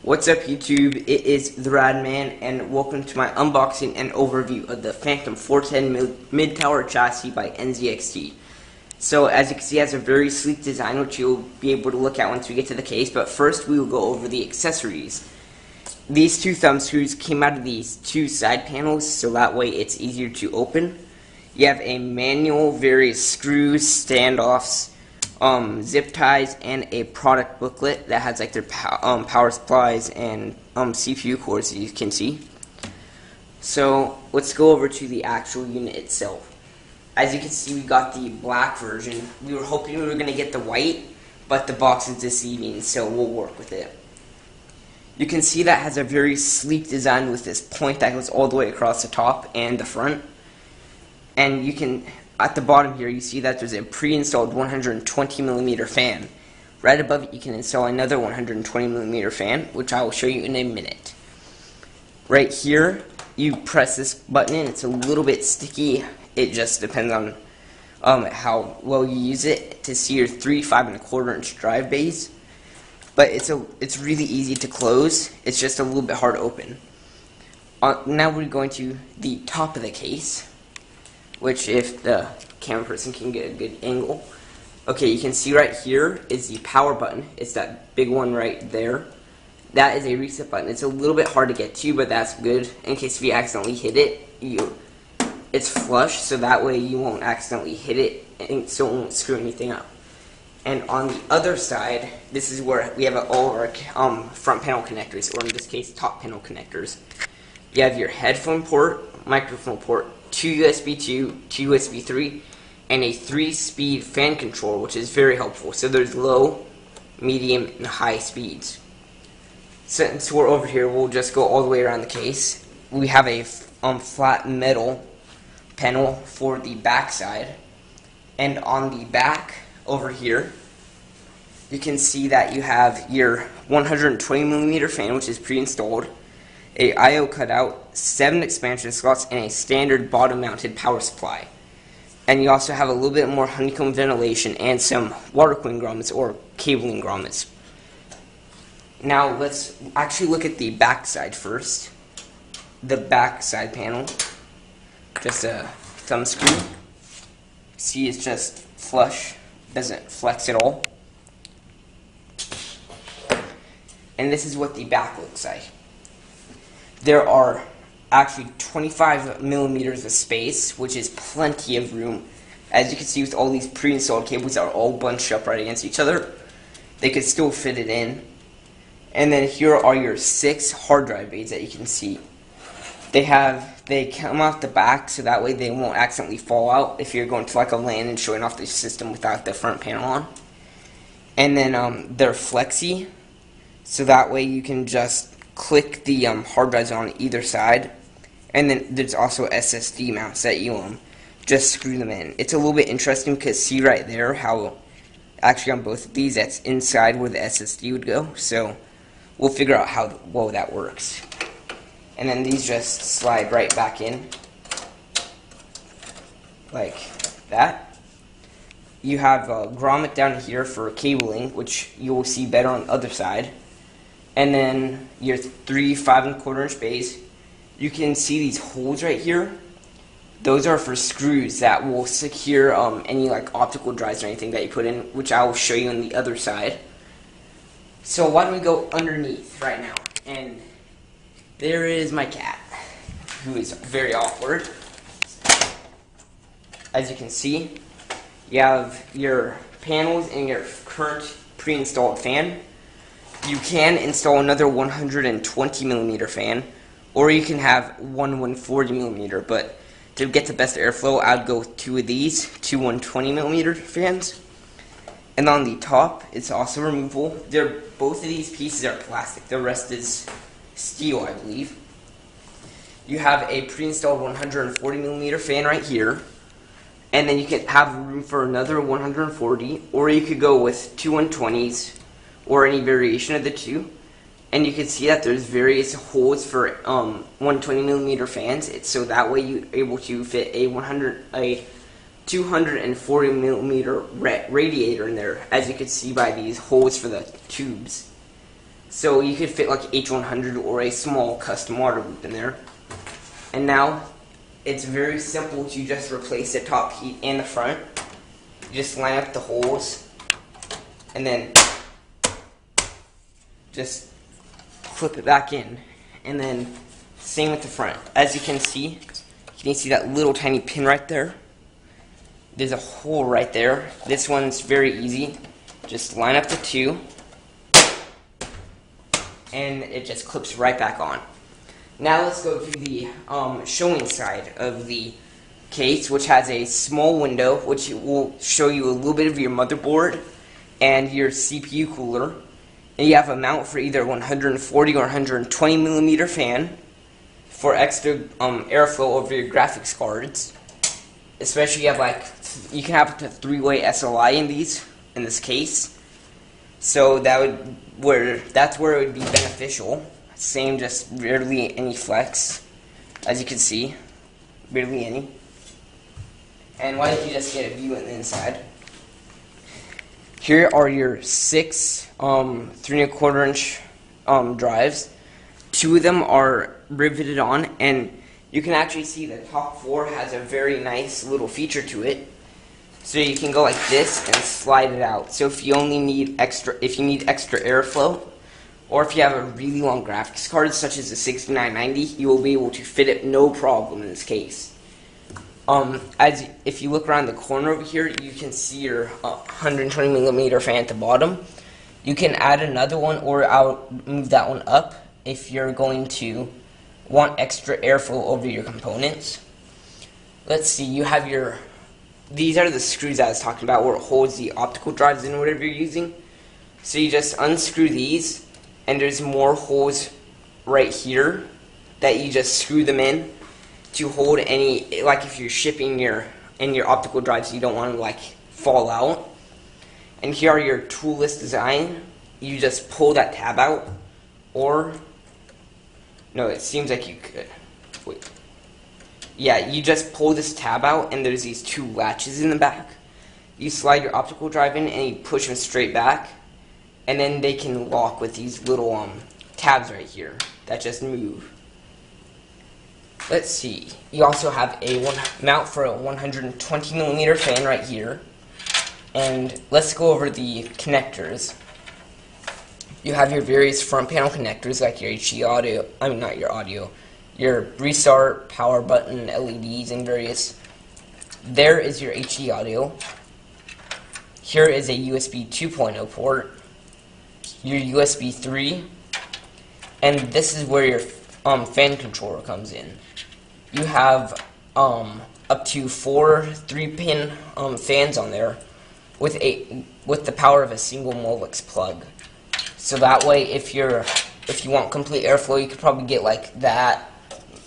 What's up YouTube, it is Th3RadMan and welcome to my unboxing and overview of the Phantom 410 mid-tower chassis by NZXT. So as you can see, it has a very sleek design which you'll be able to look at once we get to the case, but first we will go over the accessories. These two thumb screws came out of these two side panels so that way it's easier to open. You have a manual, various screws, standoffs, zip ties, and a product booklet that has like their power supplies and CPU cords, as you can see. So let's go over to the actual unit itself. As you can see, we got the black version. We were hoping we were going to get the white, but the box is deceiving, so we'll work with it. You can see that has a very sleek design with this point that goes all the way across the top and the front. And you can, at the bottom here, you see that there's a pre-installed 120mm fan. Right above it, you can install another 120mm fan, which I will show you in a minute. Right here, you press this button in. It's a little bit sticky. It just depends on how well you use it to see your 3, 5 1/4 inch drive bays. But it's really easy to close. It's just a little bit hard to open. Now we're going to the top of the case, which if the camera person can get a good angle. Okay, you can see right here is the power button. It's that big one right there. That is a reset button. It's a little bit hard to get to, but that's good. In case if you accidentally hit it, it's flush, so that way you won't accidentally hit it, and so it won't screw anything up. And on the other side, this is where we have all of our front panel connectors, or in this case, top panel connectors. You have your headphone port, microphone port, 2 USB 2, 2 USB 3, and a 3-speed fan control, which is very helpful. So there's low, medium, and high speeds. Since we're over here, we'll just go all the way around the case. We have a flat metal panel for the back side, and on the back over here, you can see that you have your 120mm fan, which is pre-installed, a I/O cutout, 7 expansion slots, and a standard bottom-mounted power supply. And you also have a little bit more honeycomb ventilation and some water cooling grommets or cabling grommets. Now let's actually look at the back side first. The back side panel, just a thumb screw. See, it's just flush, doesn't flex at all. And this is what the back looks like. There are actually 25mm of space, which is plenty of room. As you can see, with all these pre-installed cables that are all bunched up right against each other, they could still fit it in. And then here are your 6 hard drive bays that you can see. They come off the back, so that way they won't accidentally fall out if you're going to like a LAN and showing off the system without the front panel on. And then they're flexi, so that way you can just click the hard drives on either side. And then there's also SSD mounts that you just screw them in. It's a little bit interesting because see right there how actually on both of these that's inside where the SSD would go. So we'll figure out how well that works. And then these just slide right back in like that. You have a grommet down here for cabling, which you will see better on the other side. And then your 3, 5 1/4 inch bays. You can see these holes right here. Those are for screws that will secure any like optical drives or anything that you put in, which I will show you on the other side. So why don't we go underneath right now? And there is my cat, who is very awkward. As you can see, you have your panels and your current pre-installed fan. You can install another 120mm fan, or you can have one 140mm, but to get the best airflow, I'd go with 2 of these, 2 120mm fans. And on the top, it's also removable. Both of these pieces are plastic, the rest is steel, I believe. You have a pre-installed 140mm fan right here, and then you can have room for another 140, or you could go with 2 120s, or any variation of the two. And you can see that there's various holes for 120mm fans. So that way you're able to fit a 240mm radiator in there, as you can see by these holes for the tubes. So you could fit like H100 or a small custom water loop in there. And now it's very simple to just replace the top heat and the front. You just line up the holes and then just flip it back in. And then same with the front. As you can see that little tiny pin right there. There's a hole right there. This one's very easy. Just line up the two and it just clips right back on. Now let's go to the showing side of the case, which has a small window, which will show you a little bit of your motherboard and your CPU cooler. And you have a mount for either 140 or 120 millimeter fan for extra airflow over your graphics cards. Especially you can have up to 3-way SLI in this case. So that's where it would be beneficial. Same, just barely any flex, as you can see, barely any. And why don't you just get a view on the inside? Here are your 6 3¼ inch drives. 2 of them are riveted on, and you can actually see the top 4 has a very nice little feature to it. So you can go like this and slide it out. So if you need extra airflow, or if you have a really long graphics card, such as the 6990, you will be able to fit it no problem in this case. If you look around the corner over here, you can see your 120 millimeter fan at the bottom. You can add another one, or I'll move that one up if you're going to want extra airflow over your components. Let's see, you have these are the screws I was talking about, where it holds the optical drives in whatever you're using. So you just unscrew these, and there's more holes right here that you just screw them in to hold any, like if you're shipping your optical drives, you don't want to fall out. And here are your tool list design. You just pull that tab out, or no, it seems like you could. Wait. Yeah, you just pull this tab out, and there's these 2 latches in the back. You slide your optical drive in, and you push them straight back, and then they can lock with these little tabs right here that just move. Let's see. You also have a mount for a 120 millimeter fan right here, and let's go over the connectors. You have your various front panel connectors, like your HD audio. Not your audio. Your restart, power button, LEDs, and various. There is your HD audio. Here is a USB 2.0 port. Your USB 3. And this is where your fan controller comes in. You have up to 4 3-pin fans on there with the power of a single Molex plug. So that way, if you want complete airflow, you could probably get like that.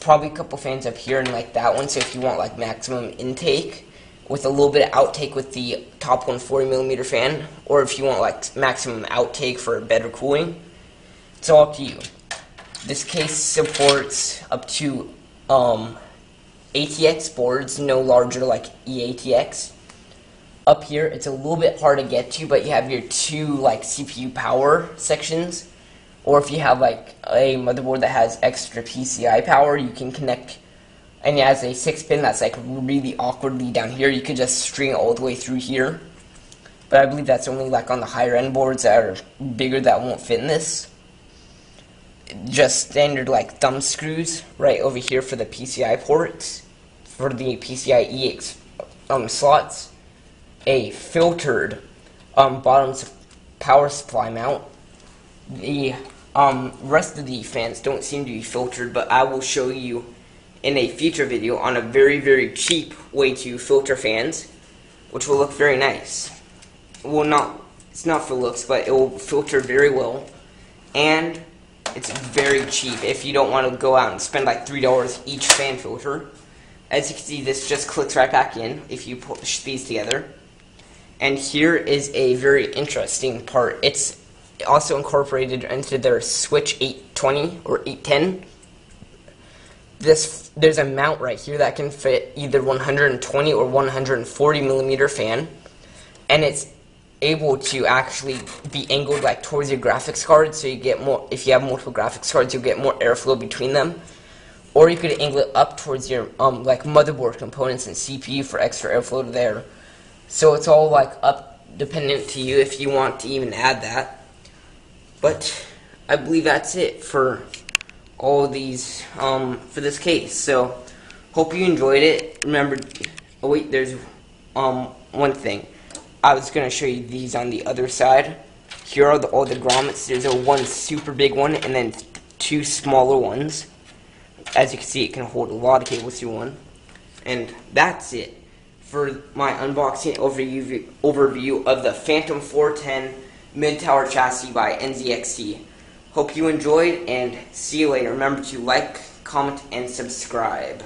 Probably a couple fans up here and like that one. So if you want like maximum intake with a little bit of outtake with the top 140 millimeter fan, or if you want like maximum outtake for better cooling, it's all up to you. This case supports up to ATX boards, no larger like eATX. Up here, it's a little bit hard to get to, but you have your 2 like CPU power sections. Or if you have like a motherboard that has extra PCI power, you can connect, and it has a 6-pin that's like really awkwardly down here. You could just string it all the way through here. But I believe that's only like on the higher end boards that are bigger that won't fit in this. Just standard like thumb screws right over here for the PCI ports, for the PCIe slots. A filtered bottom power supply mount. The rest of the fans don't seem to be filtered, but I will show you in a future video on a very, very cheap way to filter fans, which will look very nice. Well, it's not for looks, but it will filter very well, and it's very cheap if you don't want to go out and spend like $3 each fan filter. As you can see, this just clicks right back in if you push these together. And here is a very interesting part. It's also incorporated into their Switch 820 or 810. There's a mount right here that can fit either 120 or 140 millimeter fan, and it's able to actually be angled like towards your graphics card, so you get more. If you have multiple graphics cards, you'll get more airflow between them. Or you could angle it up towards your like motherboard components and CPU for extra airflow there. So it's all like up dependent to you if you want to even add that. But I believe that's it for all of these for this case. So hope you enjoyed it. Remember, oh wait, there's one thing. I was gonna show you these on the other side. Here are all the grommets. There's one super big one and then two smaller ones. As you can see, it can hold a lot of cables through one. And that's it for my unboxing overview of the Phantom 410 mid-tower chassis by NZXT. Hope you enjoyed, and see you later. Remember to like, comment, and subscribe.